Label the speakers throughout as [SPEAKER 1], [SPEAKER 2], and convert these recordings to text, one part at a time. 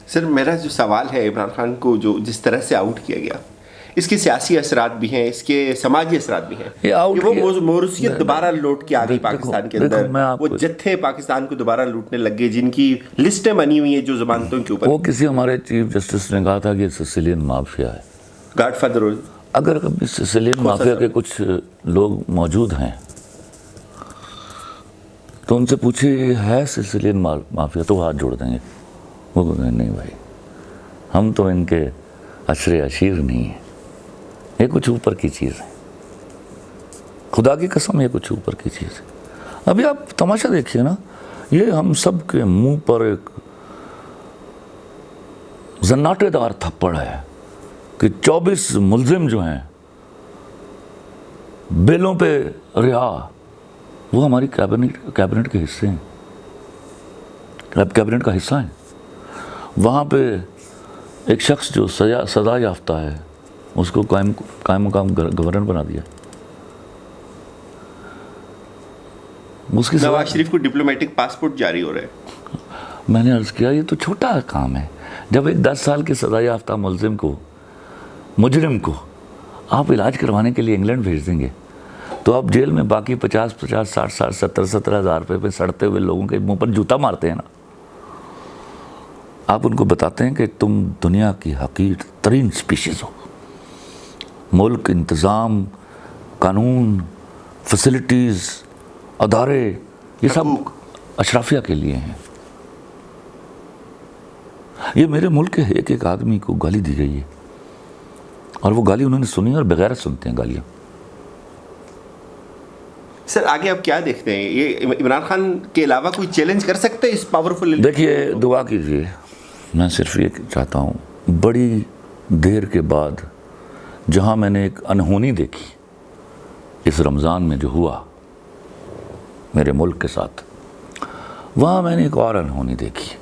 [SPEAKER 1] سر میرا جو سوال ہے عمران خان کو جو جس طرح سے آؤٹ کیا گیا، اس کے سیاسی اثرات بھی ہیں، اس کے سماجی اثرات بھی ہیں، کہ وہ موروثیت دوبارہ لوٹ کے آ گئی پاکستان کے اندر، وہ جتھے پاکستان کو دوبارہ لوٹنے لگ گئے جن کی لسٹیں بنی ہوئی ہیں جو ضمانتوں کے اوپر.
[SPEAKER 2] وہ کسی ہمارے چیف جسٹس نے کہا تھا کہ سسیلین مافیا ہے،
[SPEAKER 1] گاڈ فادر.
[SPEAKER 2] اگر کبھی سسیلین مافیا کے کچھ لوگ موجود ہیں تو ان سے پوچھے ہے سسیلین مافیا، تو ہاتھ جوڑ دیں گے. وہ کہیں گے نہیں بھائی، ہم تو ان کے عشر عشیر نہیں ہیں، یہ کچھ اوپر کی چیز ہے، خدا کی قسم یہ کچھ اوپر کی چیز ہے. ابھی آپ تماشا دیکھیے نا، یہ ہم سب کے منہ پر ایک زناٹے دار تھپڑ ہے کہ 24 ملزم جو ہیں بیلوں پہ رہا، وہ ہماری کیبنٹ کے حصے ہیں، کیبنٹ کا حصہ ہیں. وہاں پہ ایک شخص جو سزا یافتہ ہے اس کو قائم مقام گورنر بنا دیا. اس کی
[SPEAKER 1] نواز شریف کو ڈپلومیٹک پاسپورٹ جاری ہو رہا ہے.
[SPEAKER 2] میں نے عرض کیا یہ تو چھوٹا کام ہے. جب ایک 10 سال کے سزا یافتہ مجرم کو آپ علاج کروانے کے لیے انگلینڈ بھیج دیں گے تو آپ جیل میں باقی 50 60 70 ہزار روپے پہ سڑتے ہوئے لوگوں کے منہ پر جوتا مارتے ہیں نا. آپ ان کو بتاتے ہیں کہ تم دنیا کی حقیر ترین سپیشیز ہو. ملک، انتظام، قانون، فیسلٹیز، ادارے، یہ سب اشرافیہ کے لیے ہیں. یہ میرے ملک کے ایک آدمی کو گالی دی گئی ہے اور وہ گالی انہوں نے سنی اور بغیرت سنتے ہیں گالیاں.
[SPEAKER 1] سر آگے آپ کیا دیکھتے ہیں؟ یہ عمران خان کے علاوہ کوئی چیلنج کر سکتے ہیں اس پاورفل؟
[SPEAKER 2] دیکھیے دعا کیجیے. میں صرف یہ چاہتا ہوں، بڑی دیر کے بعد جہاں میں نے ایک انہونی دیکھی اس رمضان میں جو ہوا میرے ملک کے ساتھ، وہاں میں نے ایک اور انہونی دیکھی.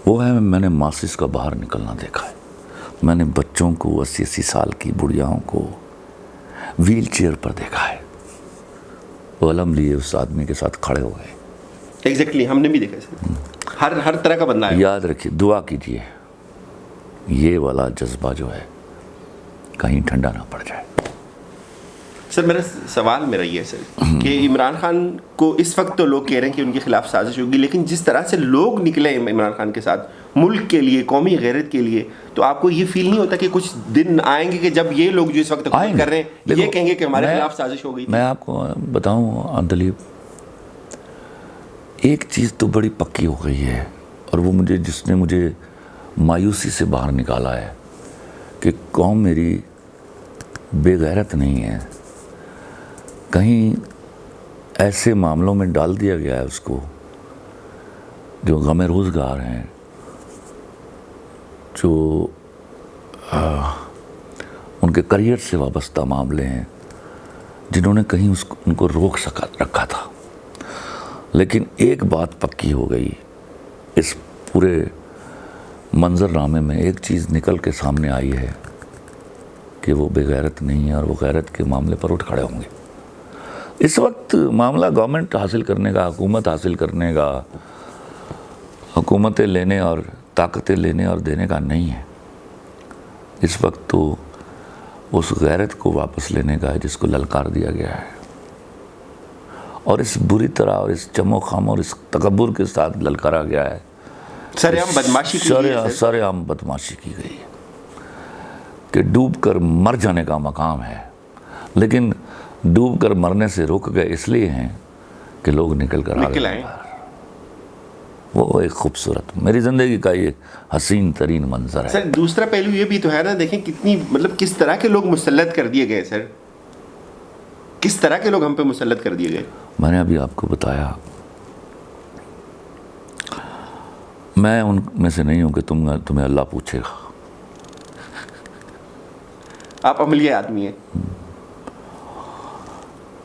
[SPEAKER 2] وہ ہے میں نے ماسس کا باہر نکلنا دیکھا ہے. میں نے بچوں کو 80 سال کی بڑھیاؤں کو ویل چیئر پر دیکھا ہے، وہ علم لیے اس آدمی کے ساتھ کھڑے ہو گئے.
[SPEAKER 1] ایگزیکٹلی ہم نے بھی دیکھا سر، ہر طرح کا بندہ ہے.
[SPEAKER 2] یاد رکھیے، دعا کیجیے یہ والا جذبہ جو ہے کہیں ٹھنڈا نہ پڑ جائے.
[SPEAKER 1] سر میرا یہ ہے سر کہ عمران خان کو اس وقت تو لوگ کہہ رہے ہیں کہ ان کے خلاف سازش ہوگی، لیکن جس طرح سے لوگ نکلے عمران خان کے ساتھ ملک کے لیے، قومی غیرت کے لیے، تو آپ کو یہ فیل نہیں ہوتا کہ کچھ دن آئیں گے کہ جب یہ لوگ جو اس وقت کر رہے ہیں یہ کہیں گے کہ ہمارے خلاف سازش ہو گئی؟
[SPEAKER 2] میں آپ کو بتاؤں دلیپ، ایک چیز تو بڑی پکی ہو گئی ہے اور وہ جس نے مجھے مایوسی سے باہر نکالا ہے کہ قوم میری بے غیرت نہیں ہے. کہیں ایسے معاملوں میں ڈال دیا گیا ہے اس کو جو غم روزگار ہیں، جو ان کے کریئر سے وابستہ معاملے ہیں، جنہوں نے کہیں ان کو روک رکھا تھا. لیکن ایک بات پکی ہو گئی، اس پورے منظر نامے میں ایک چیز نکل کے سامنے آئی ہے کہ وہ بے غیرت نہیں ہے اور وہ غیرت کے معاملے پر اٹھ کھڑے ہوں گے. اس وقت معاملہ گورنمنٹ حاصل کرنے کا، حکومت حاصل کرنے کا، حکومتیں لینے اور طاقتیں لینے اور دینے کا نہیں ہے. اس وقت تو اس غیرت کو واپس لینے کا ہے جس کو للکار دیا گیا ہے، اور اس بری طرح اور اس چم و خم اور اس تکبر کے ساتھ للکارا گیا ہے.
[SPEAKER 1] سرعام بدماشی کی گئی ہے.
[SPEAKER 2] سرعام بدماشی کی گئی ہے کہ ڈوب کر مر جانے کا مقام ہے، لیکن ڈوب کر مرنے سے روک گئے اس لیے ہیں کہ لوگ نکل کر آئے. وہ ایک خوبصورت میری زندگی کا یہ حسین ترین منظر ہے.
[SPEAKER 1] سر دوسرا پہلو یہ بھی تو ہے نا، دیکھیں کتنی کس طرح کے لوگ مسلط کر دیے گئے. سر کس طرح کے لوگ ہم پہ مسلط کر دیے گئے.
[SPEAKER 2] میں نے ابھی آپ کو بتایا، میں ان میں سے نہیں ہوں کہ تمہیں اللہ پوچھے گا.
[SPEAKER 1] آپ عملی آدمی ہیں.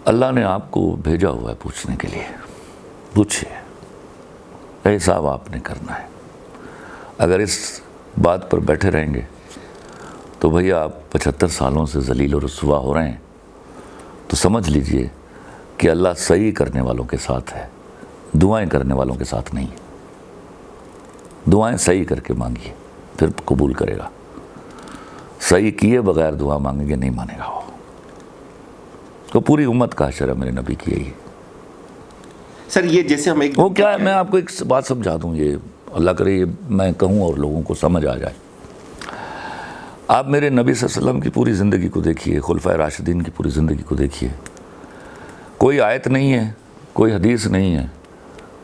[SPEAKER 2] اللہ نے آپ کو بھیجا ہوا ہے پوچھنے کے لیے. پوچھئے، حساب آپ نے کرنا ہے. اگر اس بات پر بیٹھے رہیں گے تو بھیا آپ 75 سالوں سے ذلیل و رسوا ہو رہے ہیں، تو سمجھ لیجئے کہ اللہ صحیح کرنے والوں کے ساتھ ہے، دعائیں کرنے والوں کے ساتھ نہیں. دعائیں صحیح کر کے مانگیے پھر قبول کرے گا. صحیح کیے بغیر دعا مانگیں گے نہیں مانے گا وہ. تو پوری امت کا حشر ہے میرے نبی کی یہی.
[SPEAKER 1] سر یہ جیسے ہم ایک
[SPEAKER 2] وہ کیا ہے، میں آپ کو ایک بات سمجھا دوں، یہ اللہ کرے یہ میں کہوں اور لوگوں کو سمجھ آ جائے. آپ میرے نبی صلی اللہ علیہ وسلم کی پوری زندگی کو دیکھیے، خلفائے راشدین کی پوری زندگی کو دیکھیے. کوئی آیت نہیں ہے، کوئی حدیث نہیں ہے،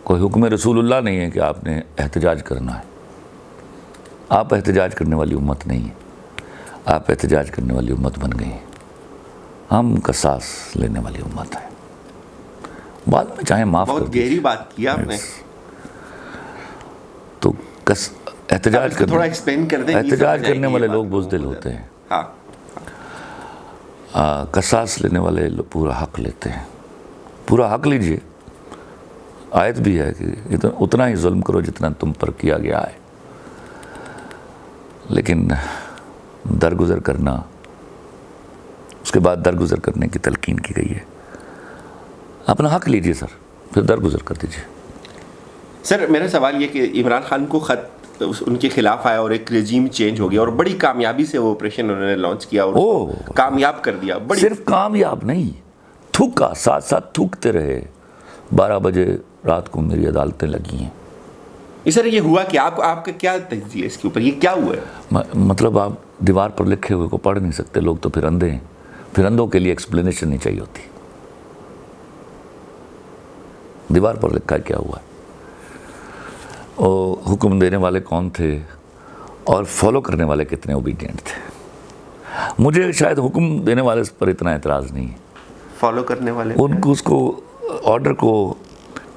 [SPEAKER 2] کوئی حکم رسول اللہ نہیں ہے کہ آپ نے احتجاج کرنا ہے. آپ احتجاج کرنے والی امت نہیں ہے، آپ احتجاج کرنے والی امت بن گئی ہیں. ہم قصاص لینے والی امت ہے. بعد میں چاہیں معاف کر
[SPEAKER 1] بہت گہری بات کی آپ نے.
[SPEAKER 2] تو احتجاج
[SPEAKER 1] تھوڑا ایکسپلین کر دیں.
[SPEAKER 2] احتجاج کرنے والے لوگ بزدل ہوتے ہیں.
[SPEAKER 1] ہاں.
[SPEAKER 2] قصاص لینے والے پورا حق لیتے ہیں. پورا حق لیجئے. آیت بھی ہے کہ اتنا ہی ظلم کرو جتنا تم پر کیا گیا ہے. لیکن درگزر کرنا، اس کے بعد درگزر کرنے کی تلقین کی گئی ہے. اپنا حق لیجئے سر، پھر درگزر کر دیجئے.
[SPEAKER 1] سر میرا سوال یہ کہ عمران خان کو خط ان کے خلاف آیا اور ایک رجیم چینج ہو گیا اور بڑی کامیابی سے وہ آپریشن انہوں نے لانچ کیا اور کامیاب کر دیا.
[SPEAKER 2] صرف کامیاب نہیں، تھوکا، ساتھ ساتھ تھوکتے رہے. 12 بجے رات کو میری عدالتیں لگی ہیں.
[SPEAKER 1] سر یہ ہوا کہ آپ کا کیا تجزیہ اس کے اوپر، یہ کیا ہوا ہے؟
[SPEAKER 2] مطلب آپ دیوار پر لکھے ہوئے کو پڑھ نہیں سکتے. لوگ تو پھر اندھے ہیں. پھر اندھوں کے لیے ایکسپلینیشن نہیں چاہیے ہوتی. دیوار پر لکھا ہے کیا ہوا ہے، اور حکم دینے والے کون تھے اور فالو کرنے والے کتنے اوبیڈینٹ تھے. مجھے شاید حکم دینے والے پر اتنا اعتراض نہیں ہے،
[SPEAKER 1] فالو کرنے والے
[SPEAKER 2] ان کو اس کو آرڈر کو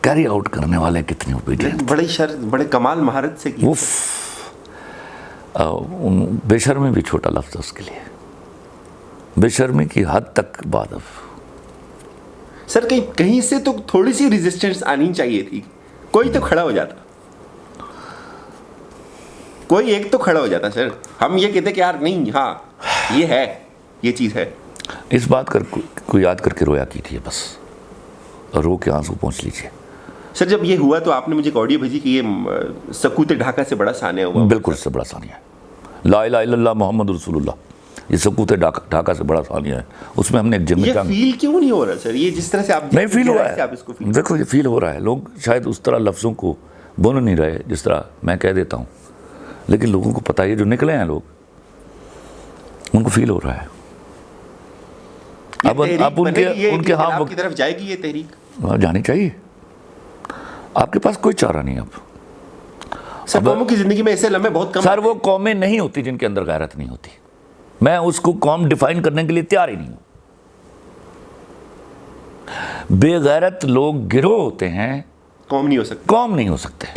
[SPEAKER 2] کیری آؤٹ کرنے والے کتنے اوبیڈینٹ.
[SPEAKER 1] بڑے کمال مہارت سے کی.
[SPEAKER 2] بے شرمی بھی چھوٹا لفظ ہے اس کے لیے. بے شرمی کی حد تک بات. اب
[SPEAKER 1] سر کہیں سے تو تھوڑی سی ریزسٹنس آنی چاہیے تھی. کوئی تو کھڑا ہو جاتا، کوئی ایک تو کھڑا ہو جاتا. سر ہم یہ کہتے کہ یار نہیں، ہاں یہ ہے، یہ چیز ہے.
[SPEAKER 2] اس بات کو یاد کر کے رویا کیجیے بس، اور رو کے آنسو پہنچ لیجیے.
[SPEAKER 1] سر جب یہ ہوا تو آپ نے مجھے ایک آڈیو بھیجی کہ یہ سکوت ڈھاکہ سے بڑا ثانیہ ہوا.
[SPEAKER 2] بالکل سے بڑا ثانیہ ہے. لا الہ الا اللہ محمد رسول اللہ، یہ سکوت ڈھاکہ سے بڑا ثانیہ ہے. اس میں ہم نے ایک جنگ.
[SPEAKER 1] یہ فیل کیوں نہیں ہو رہا سر؟ یہ جس طرح سے آپ
[SPEAKER 2] نہیں فیل ہو رہا ہے. دیکھو یہ فیل ہو رہا ہے. لوگ شاید اس طرح لفظوں کو بول نہیں رہے جس طرح میں کہہ دیتا ہوں، لیکن لوگوں کو پتہ ہے، جو نکلے ہیں لوگ ان کو فیل ہو رہا ہے. اب ان کے ہاں
[SPEAKER 1] کی طرف جائے گی یہ تحریک،
[SPEAKER 2] جانی چاہیے. آپ کے پاس کوئی چارہ نہیں. اب
[SPEAKER 1] سر قوموں کی زندگی میں ایسے لمحے بہت کم.
[SPEAKER 2] سر وہ قومیں نہیں ہوتی جن کے اندر غیرت نہیں ہوتی. میں اس کو قوم ڈیفائن کرنے کے لیے تیار ہی نہیں ہوں. بے غیرت لوگ گروہ ہوتے ہیں،
[SPEAKER 1] قوم نہیں ہو سکتے.
[SPEAKER 2] قوم نہیں ہو سکتے.